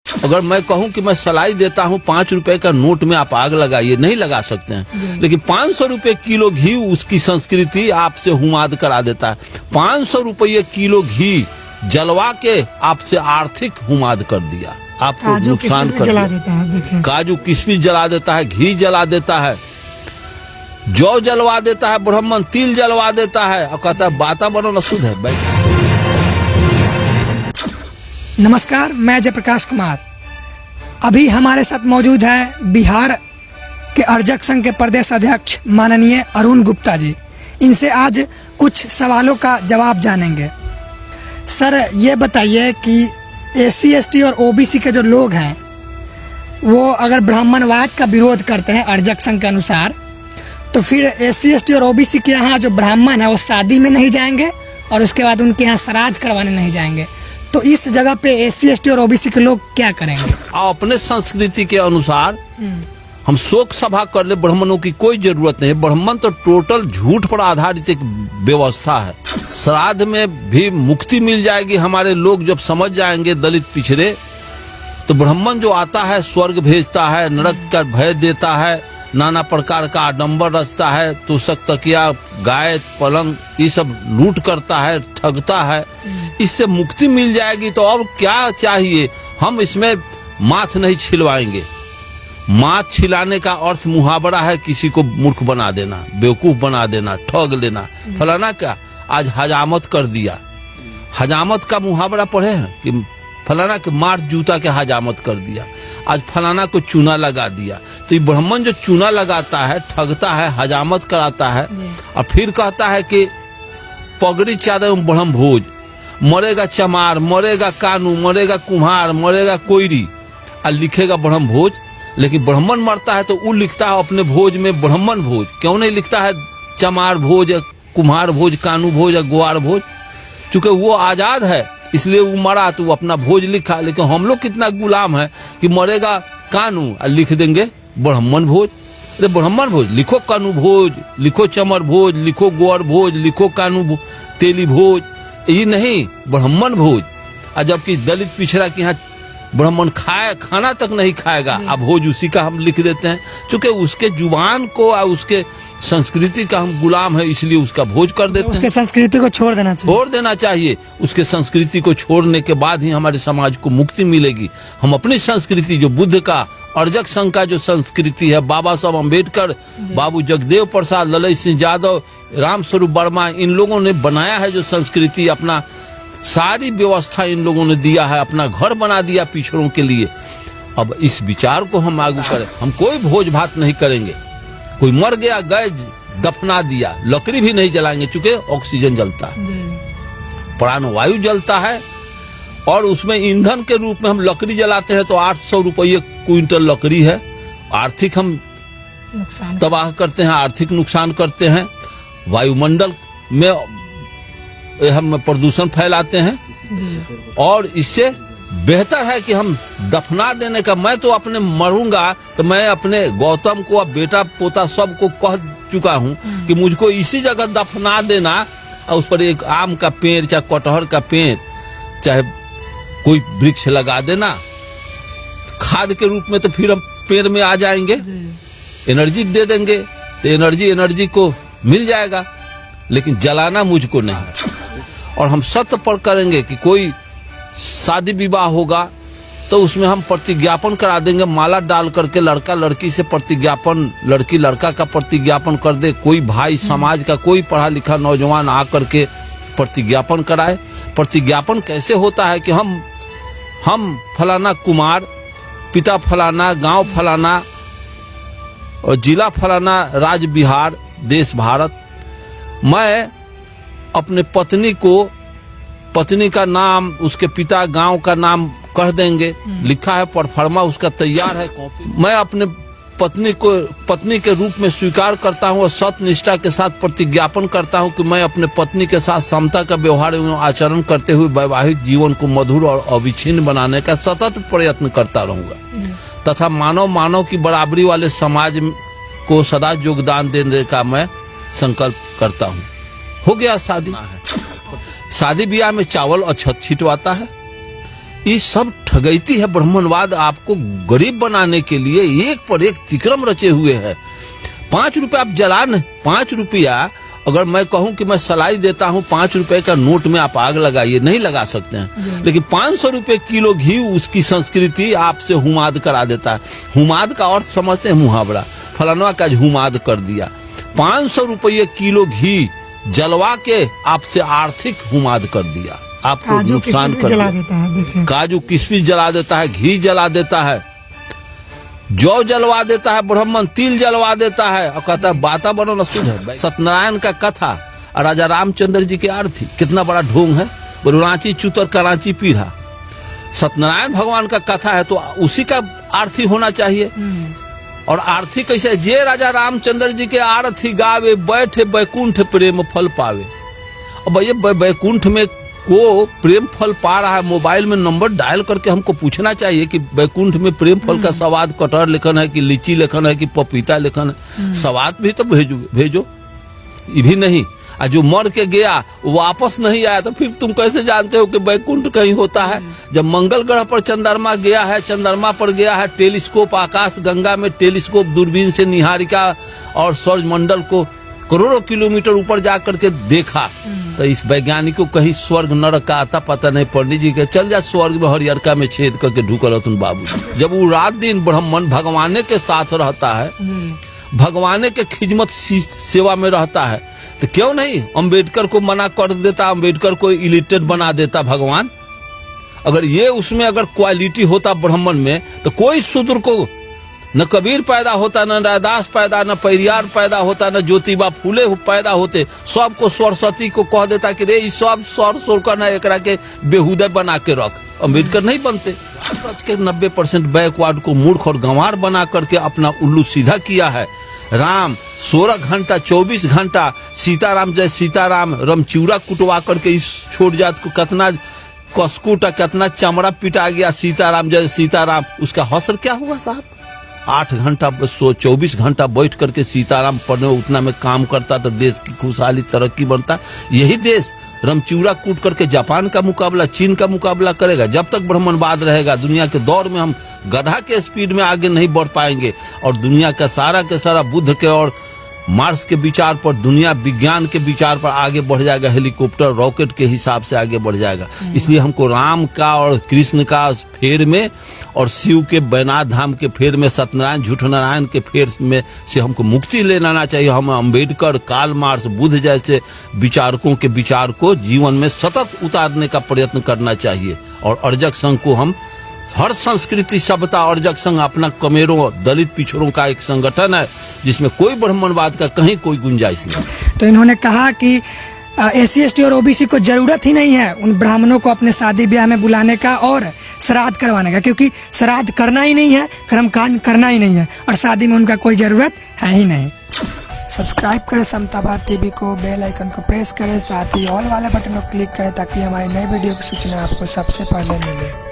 अगर मैं कहूं कि मैं सलाई देता हूं 5 रुपए का नोट में आप आग लगाइए, नहीं लगा सकते हैं, लेकिन 500 रुपए किलो घी उसकी संस्कृति आपसे हुमाद करा देता है। 500 रुपये किलो घी जलवा के आपसे आर्थिक हुमाद कर दिया, आपको नुकसान कर दिया। काजू किशमिश जला देता है, घी जला देता है, जौ जलवा देता है, ब्राह्मण तिल जलवा देता है और कहता है वातावरण अशुद्ध है। भाई नमस्कार, मैं जयप्रकाश कुमार। अभी हमारे साथ मौजूद है बिहार के अर्जक संघ के प्रदेश अध्यक्ष माननीय अरुण गुप्ता जी। इनसे आज कुछ सवालों का जवाब जानेंगे। सर, ये बताइए कि SC ST और OBC के जो लोग हैं वो अगर ब्राह्मणवाद का विरोध करते हैं अर्जक संघ के अनुसार, तो फिर SC ST और OBC के यहाँ जो ब्राह्मण है वो शादी में नहीं जाएंगे और उसके बाद उनके यहाँ श्राद्ध करवाने नहीं जाएंगे। तो इस जगह पे SC ST और OBC के लोग क्या करेंगे? अपने संस्कृति के अनुसार हम शोक सभा कर ले, ब्राह्मणों की कोई जरूरत नहीं है। ब्राह्मण तो टोटल झूठ पर आधारित एक व्यवस्था है। श्राद्ध में भी मुक्ति मिल जाएगी। हमारे लोग जब समझ जाएंगे दलित पिछड़े, तो ब्राह्मण जो आता है स्वर्ग भेजता है, नरक का भय देता है, नाना प्रकार का आडंबर रचता है, तोशक तकिया गाय पलंग ये सब लूट करता है, ठगता है। इससे मुक्ति मिल जाएगी तो अब क्या चाहिए? हम इसमें माथ नहीं छिलवाएंगे। माथ छिलाने का अर्थ मुहावरा है किसी को मूर्ख बना देना, बेवकूफ बना देना, ठग लेना। फलाना क्या आज हजामत कर दिया। हजामत का मुहावरा पढ़े हैं कि फलाना के मार जूता के हजामत कर दिया, आज फलाना को चूना लगा दिया। तो ये ब्राह्मण जो चूना लगाता है, ठगता है, हजामत कराता है और फिर कहता है कि पगड़ी चादर में ब्रह्म भोज, मरेगा चमार, मरेगा कानू, मरेगा कुम्हार, मरेगा कोयरी और लिखेगा ब्रह्म भोज। लेकिन ब्राह्मण मरता है तो वो लिखता है अपने भोज में ब्राह्मण भोज, क्यों नहीं लिखता है चमार भोज, कुम्हार भोज, कानू भोज या ग्वार भोज? चूंकि वो आजाद है इसलिए वो मरा तो वो अपना भोज लिखा। लेकिन हम लोग कितना गुलाम है कि मरेगा कानू और लिख देंगे ब्राह्मण भोज। अरे ब्राह्मण भोज लिखो, कानू भोज लिखो, चमर भोज लिखो, ग्वार भोज लिखो, कानू तेली भोज, ये नहीं ब्राह्मण भोज। और जबकि दलित पिछड़ा के यहाँ ब्राह्मण खाना तक नहीं खाएगा, अब भोज उसी का हम लिख देते हैं। चूंकि उसके जुबान को और उसके संस्कृति का हम गुलाम है, इसलिए उसका भोज कर देते हैं। उसके संस्कृति को छोड़ देना चाहिए। उसके संस्कृति को छोड़ने के बाद ही हमारे समाज को मुक्ति मिलेगी। हम अपनी संस्कृति जो बुद्ध का अर्जक संघ का जो संस्कृति है, बाबा साहब अम्बेडकर, बाबू जगदेव प्रसाद, ललित सिंह यादव, राम स्वरूप वर्मा, इन लोगों ने बनाया है जो संस्कृति, अपना सारी व्यवस्था इन लोगों ने दिया है, अपना घर बना दिया पिछड़ों के लिए। अब इस विचार को हम आगे करें। हम कोई भोज भात नहीं करेंगे। कोई मर गया, गए दफना दिया, लकड़ी भी नहीं जलाएंगे, चूंकि ऑक्सीजन जलता है, प्राणवायु जलता है और उसमें ईंधन के रूप में हम लकड़ी जलाते हैं तो 800 रुपये क्विंटल लकड़ी है। आर्थिक हम तबाह करते हैं, आर्थिक नुकसान करते हैं। वायुमंडल में हम प्रदूषण फैलाते हैं और इससे बेहतर है कि हम दफना देने का। मैं तो अपने मरूंगा तो मैं अपने गौतम को, अब बेटा पोता सबको कह चुका हूं कि मुझको इसी जगह दफना देना और उस पर एक आम का पेड़, चाहे कटहर का पेड़, चाहे कोई वृक्ष लगा देना खाद के रूप में। तो फिर हम पेड़ में आ जाएंगे, एनर्जी दे देंगे तो एनर्जी को मिल जाएगा। लेकिन जलाना मुझको नहीं। और हम सत्य पर करेंगे कि कोई शादी विवाह होगा तो उसमें हम प्रतिज्ञापन करा देंगे, माला डाल करके लड़का लड़की से प्रतिज्ञापन, लड़की लड़का का प्रतिज्ञापन कर दे। कोई भाई समाज का कोई पढ़ा लिखा नौजवान आ करके प्रतिज्ञापन कराए। प्रतिज्ञापन कैसे होता है कि हम फलाना कुमार, पिता फलाना, गांव फलाना और जिला फलाना, राज्य बिहार, देश भारत, मैं अपने पत्नी का नाम, उसके पिता गांव का नाम कह देंगे, लिखा है, परफॉर्मा उसका तैयार है, कॉपी। मैं अपने पत्नी के रूप में स्वीकार करता हूं और सत्य निष्ठा के साथ प्रतिज्ञापन करता हूं कि मैं अपने पत्नी के साथ समता का व्यवहार एवं आचरण करते हुए वैवाहिक जीवन को मधुर और अविच्छिन्न बनाने का सतत प्रयत्न करता रहूंगा तथा मानव की बराबरी वाले समाज को सदा योगदान देने का मैं संकल्प करता हूँ। हो गया शादी ब्याह में चावल अछत छिटवाता है, ये सब ठगैती है ब्राह्मणवाद आपको गरीब बनाने के लिए एक पर एक तिक्रम रचे हुए है। 5 रुपये आप जला न, 5 रुपया अगर मैं कहूं कि मैं सलाई देता हूं 5 रुपए का नोट में आप आग लगाइए, नहीं लगा सकते हैं। लेकिन 500 रुपए किलो घी उसकी संस्कृति आपसे हुमाद करा देता है। हुमाद का अर्थ समझते हैं मुहावरा, फलाना का हुमाद कर दिया। 500 रुपये किलो घी जलवा के आपसे आर्थिक हुमाद कर दिया, आपको नुकसान कर दिया। काजू किशमिश जला देता है, घी जला देता है, जौ जलवा देता है ब्राह्मण, तिल जलवा देता है और कहता है वातावरण अशुद्ध है। सत्यनारायण का कथा और राजा रामचंद्र जी की आरती, कितना बड़ा ढोंग है। रांची चूतर कराची पीढ़ा, सत्यनारायण भगवान का कथा है तो उसी का आरती होना चाहिए। और आरती कैसे, जे राजा रामचंद्र जी के आरती गावे बैठे बैकुंठ प्रेम फल पावे। अब ये बैकुंठ में को प्रेम फल पा रहा है, मोबाइल में नंबर डायल करके हमको पूछना चाहिए कि बैकुंठ में प्रेम फल का स्वाद कटहर लेखन है कि लीची लेखन है कि पपीता लेखन है। स्वाद भी तो भेजो, ये भी नहीं। और जो मर के गया वो वापस नहीं आया तो फिर तुम कैसे जानते हो कि बैकुंठ कहीं होता है। जब मंगल ग्रह पर चंद्रमा गया है, चंद्रमा पर गया है, टेलीस्कोप आकाश गंगा में टेलीस्कोप दूरबीन से निहारिका और सौरमंडल को करोड़ों किलोमीटर ऊपर जा करके देखा, तो इस वैज्ञानिक को कहीं स्वर्ग नरक का आता पता नहीं। पंडित जी के चल जा स्वर्ग में हरियरका में छेद करके ढुकल तुम बाबू। जब वो रात दिन ब्राह्मण भगवाने के साथ रहता है, भगवाने के खिदमत सेवा में रहता है, तो क्यों नहीं अंबेडकर को मना कर देता, अंबेडकर को इलिटरेट बना देता भगवान। अगर ये उसमें अगर क्वालिटी होता ब्राह्मण में तो कोई शूद्र को न कबीर पैदा होता, न रैदास पैदा, न पेरियार पैदा होता, न ज्योतिबा फूले पैदा होते। सबको सरस्वती को कह देता कि रे सब सौर सोरकर न एकरा के बेहुदा बना के रख, अम्बेडकर नहीं बनते। 90% बैकवर्ड को मूर्ख और गंवार बना करके अपना उल्लू सीधा किया है। राम 16 घंटा 24 घंटा सीताराम जय सीताराम रमचूरा कुटवा करके इस छोट जात को कितना कसकूटा, कितना चमड़ा पिटा गया। सीताराम जय सीताराम, उसका हौसर क्या हुआ साहब? 8 घंटा 24 घंटा बैठ करके सीताराम पढ़ने उतना में काम करता तो देश की खुशहाली तरक्की बनता। यही देश रमचूरा कूट करके जापान का मुकाबला, चीन का मुकाबला करेगा। जब तक ब्राह्मणवाद रहेगा दुनिया के दौर में हम गधा के स्पीड में आगे नहीं बढ़ पाएंगे। और दुनिया का सारा बुद्ध के और मार्स के विचार पर, दुनिया विज्ञान के विचार पर आगे बढ़ जाएगा। हेलीकॉप्टर रॉकेट के हिसाब से आगे बढ़ जाएगा। इसलिए हमको राम का और कृष्ण का फेर में और शिव के बैनाथ धाम के फेर में, सत्यनारायण झूठ नारायण के फेर में से हमको मुक्ति लेना चाहिए। हम अंबेडकर, कार्ल मार्क्स, बुद्ध जैसे विचारकों के विचार को जीवन में सतत उतारने का प्रयत्न करना चाहिए। और अर्जक संघ को हम हर संस्कृति सभ्यता अर्जक संघ अपना कमेरों दलित पिछड़ों का एक संगठन है जिसमें कोई ब्राह्मणवाद का कहीं कोई गुंजाइश नहीं। तो इन्होंने कहा कि SC ST और OBC को जरूरत ही नहीं है उन ब्राह्मणों को अपने शादी ब्याह में बुलाने का और श्राद्ध करवाने का, क्योंकि श्राद्ध करना ही नहीं है, कर्मकांड करना ही नहीं है और शादी में उनका कोई जरूरत है ही नहीं। सब्सक्राइब करें समतावाद TV को, बेल आइकन को प्रेस करें, साथ ही ऑल वाले बटन को क्लिक करें ताकि हमारी नई वीडियो की सूचना आपको सबसे पहले मिले।